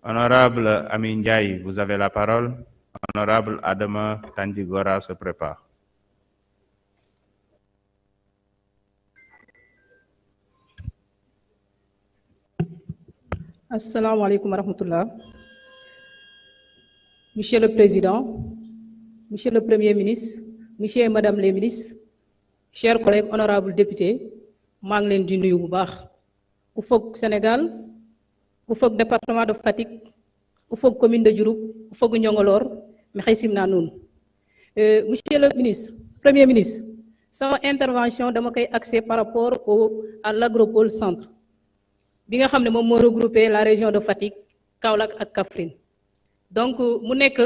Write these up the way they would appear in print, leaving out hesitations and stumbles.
Honorable Amin Ndiaye, vous avez la parole. Honorable Adama Tandigora se prépare. Assalamu alaikum wa rahmatullah. Monsieur le Président, Monsieur le Premier ministre, Monsieur et Madame les ministres, chers collègues, honorables députés, maa ngi leen di nuyu bu baax. Ku foog Sénégal, ku foog département de Fatick, ku foog commune de Diouroup, ku foog Niongolor, maxey simna nuun. Monsieur le ministre, Premier ministre, sama intervention dama koy axé par rapport à l'agropole centre. Bi nga xam ne moom moo regroupé la région de Fatick, Kaolack ak Kaffrine. Donc mu nekk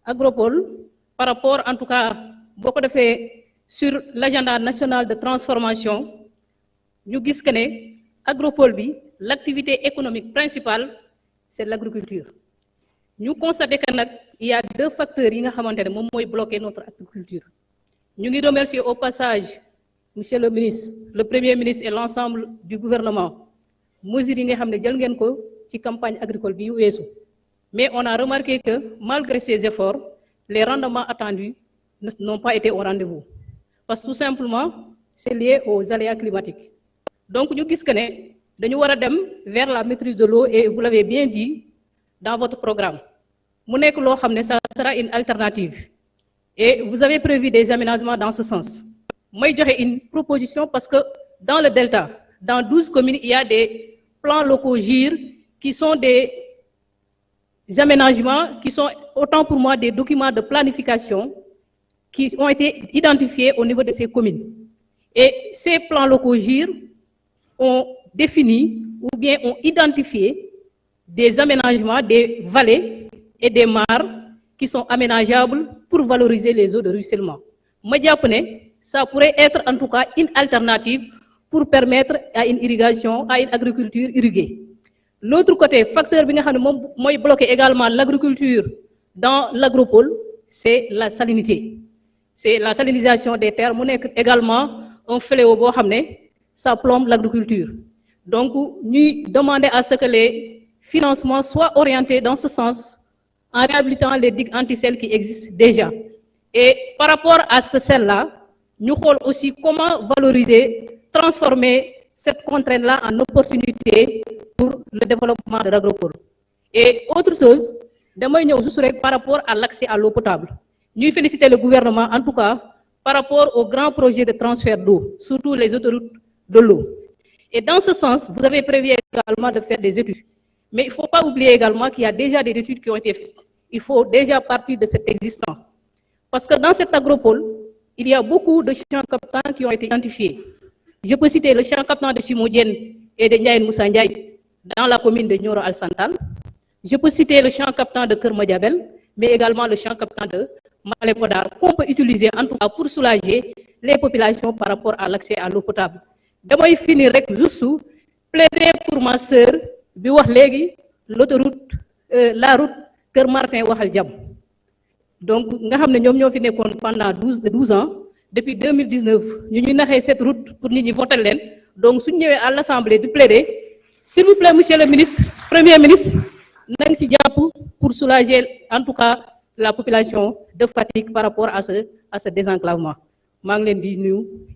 agropole par rapport en tout cas boo ko defee sur l'agenda national de transformation ñu gis que ne agropole bi l'activité économique principale c'est l'agriculture. Ñu constaté que nag il y a deux facteurs yi nga xamante ne moom mooy bloquer notre agriculture. Ñu ngi remercier au passage monsieur le ministre, le Premier ministre et l'ensemble du gouvernement mesures yi nga xam ne jël ngeen ko ci campagne agricole bi weesu. Mais on a remarqué que malgré ces efforts, les rendements attendus n'ont pas été au rendez-vous. Parce que tout simplement, c'est lié aux aléas climatiques. Donc nous disons que nous devons dem vers la maîtrise de l'eau et vous l'avez bien dit dans votre programme. Ça sera une alternative. Et vous avez prévu des aménagements dans ce sens. Moi, j'aurais une proposition parce que dans le Delta, dans 12 communes, il y a des plans locaux GIR qui sont des aménagements qui sont autant pour moi des documents de planification qui ont été identifiés au niveau de ces communes. Et ces plans locaux GIR ont défini ou bien ont identifié des aménagements, des vallées et des mares qui sont aménageables pour valoriser les eaux de ruissellement. Moi, ça pourrait être en tout cas une alternative pour permettre à une irrigation, à une agriculture irriguée. L'autre côté, facteur qui a bloqué également l'agriculture dans l'agropole, c'est la salinité. C'est la salinisation des terres, qui également un fléau, ça plombe l'agriculture. Donc, nous demandons à ce que les financements soient orientés dans ce sens, en réhabilitant les digues anti-sel qui existent déjà. Et par rapport à ce sel-là, nous voulons aussi comment valoriser, transformer cette contrainte-là en opportunité pour le développement de l'agropole. Et autre chose, par rapport à l'accès à l'eau potable. Nous félicitons le gouvernement, en tout cas, par rapport aux grands projets de transfert d'eau, surtout les autoroutes de l'eau. Et dans ce sens, vous avez prévu également de faire des études. Mais il ne faut pas oublier également qu'il y a déjà des études qui ont été faites. Il faut déjà partir de cet existant. Parce que dans cette agropole, il y a beaucoup de champs captants qui ont été identifiés. Je peux citer le champ captant de Chimodienne et de Ndiaye Moussa Ndiaye dans la commune de Nioro Al-Santal. Je peux citer le champ captant de Kermadiabel, mais également le champ captant de Malépodar, qu'on peut utiliser en tout cas pour soulager les populations par rapport à l'accès à l'eau potable. Je vais finir avec juste plaider pour ma sœur, l'autoroute, la route Kermartin-Wahal-Diab. Donc, nous avons fait pendant 12 ans. Depuis 2019, nous avons fait cette route pour nous voter. Donc, si nous sommes à l'Assemblée de plaider, s'il vous plaît, Monsieur le ministre, Premier ministre, nous pour soulager en tout cas la population de Fatick par rapport à ce désenclavement. Je vous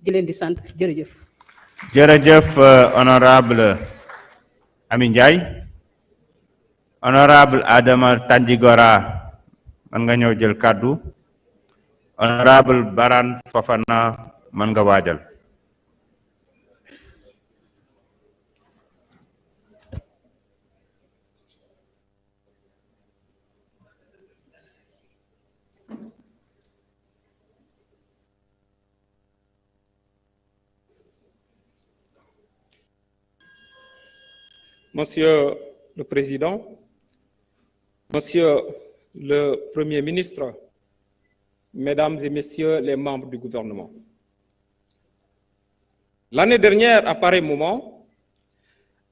remercie. Jërëjëf honorable Amin Ndiaye. Honorable Adama Tandigora, man nga ñëw jël kàddu. Honorable Baran Fofana, man nga waajal. Monsieur le Président, Monsieur le Premier ministre, Mesdames et Messieurs les membres du gouvernement. L'année dernière, à pareil moment,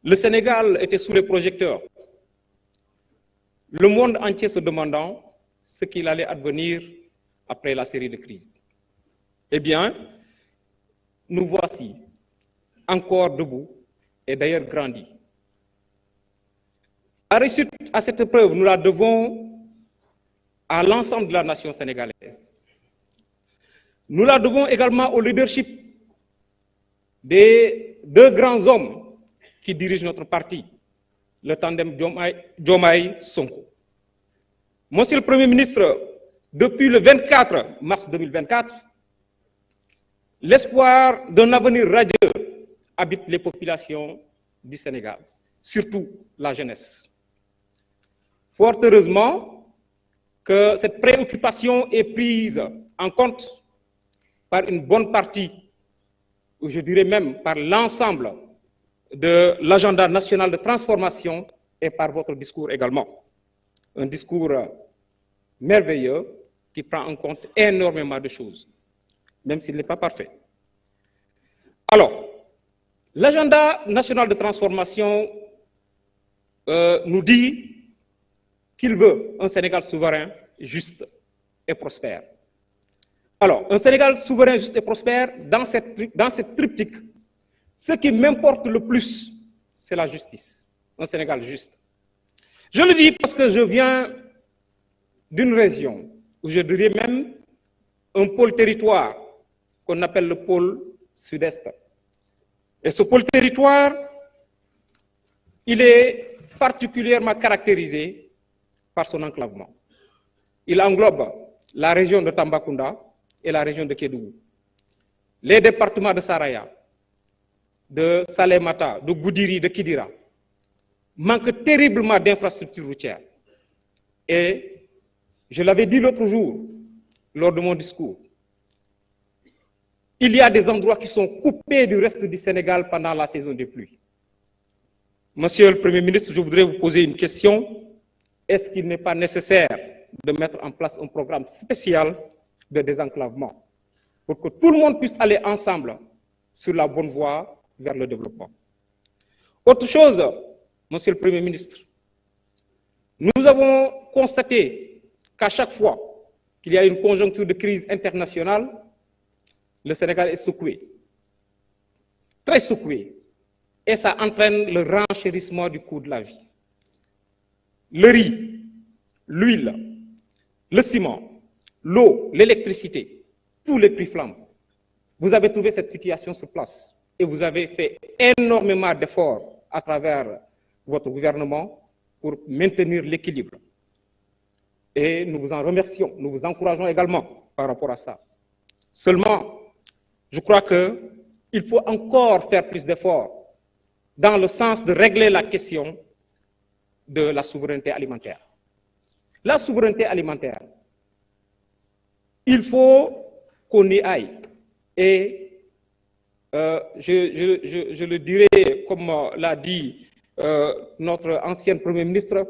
le Sénégal était sous les projecteurs. Le monde entier se demandant ce qu'il allait advenir après la série de crises. Eh bien, nous voici encore debout et d'ailleurs grandis. La réussite à cette épreuve, nous la devons à l'ensemble de la nation sénégalaise. Nous la devons également au leadership des deux grands hommes qui dirigent notre parti, le tandem Diomaye-Sonko. Monsieur le Premier ministre, depuis le 24 mars 2024, l'espoir d'un avenir radieux habite les populations du Sénégal, surtout la jeunesse. Fort heureusement que cette préoccupation est prise en compte par une bonne partie, ou je dirais même par l'ensemble de l'agenda national de transformation et par votre discours également. Un discours merveilleux qui prend en compte énormément de choses, même s'il n'est pas parfait. Alors, l'agenda national de transformation nous dit qu'il veut un Sénégal souverain, juste et prospère. Alors, un Sénégal souverain, juste et prospère, dans cette triptyque, ce qui m'importe le plus, c'est la justice. Un Sénégal juste. Je le dis parce que je viens d'une région, où je dirais même un pôle territoire qu'on appelle le pôle sud-est. Et ce pôle territoire, il est particulièrement caractérisé par son enclavement. Il englobe la région de Tambacounda et la région de Kédougou, les départements de Saraya, de Salémata, de Goudiri, de Kidira, manquent terriblement d'infrastructures routières. Et je l'avais dit l'autre jour, lors de mon discours, il y a des endroits qui sont coupés du reste du Sénégal pendant la saison des pluies. Monsieur le Premier ministre, je voudrais vous poser une question. Est-ce qu'il n'est pas nécessaire de mettre en place un programme spécial de désenclavement pour que tout le monde puisse aller ensemble sur la bonne voie vers le développement? Autre chose, Monsieur le Premier ministre, nous avons constaté qu'à chaque fois qu'il y a une conjoncture de crise internationale, le Sénégal est secoué, très secoué, et ça entraîne le renchérissement du coût de la vie. Le riz, l'huile, le ciment, l'eau, l'électricité, tous les prix flambent. Vous avez trouvé cette situation sur place et vous avez fait énormément d'efforts à travers votre gouvernement pour maintenir l'équilibre. Et nous vous en remercions, nous vous encourageons également par rapport à ça. Seulement, je crois qu'il faut encore faire plus d'efforts dans le sens de régler la question de la souveraineté alimentaire. La souveraineté alimentaire, il faut qu'on y aille. Et je le dirais, comme l'a dit notre ancienne Premier ministre,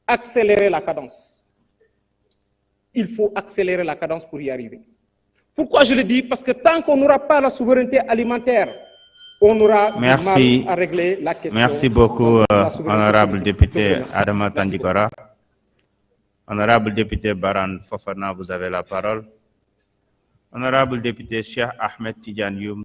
accélérer la cadence. Il faut accélérer la cadence pour y arriver. Pourquoi je le dis? Parce que tant qu'on n'aura pas la souveraineté alimentaire, on aura du mal à régler la question. Merci beaucoup, honorable député Adama Tandikora. Honorable député Baran Fofana, vous avez la parole. Honorable député Cheikh Ahmed Tidiane Youm.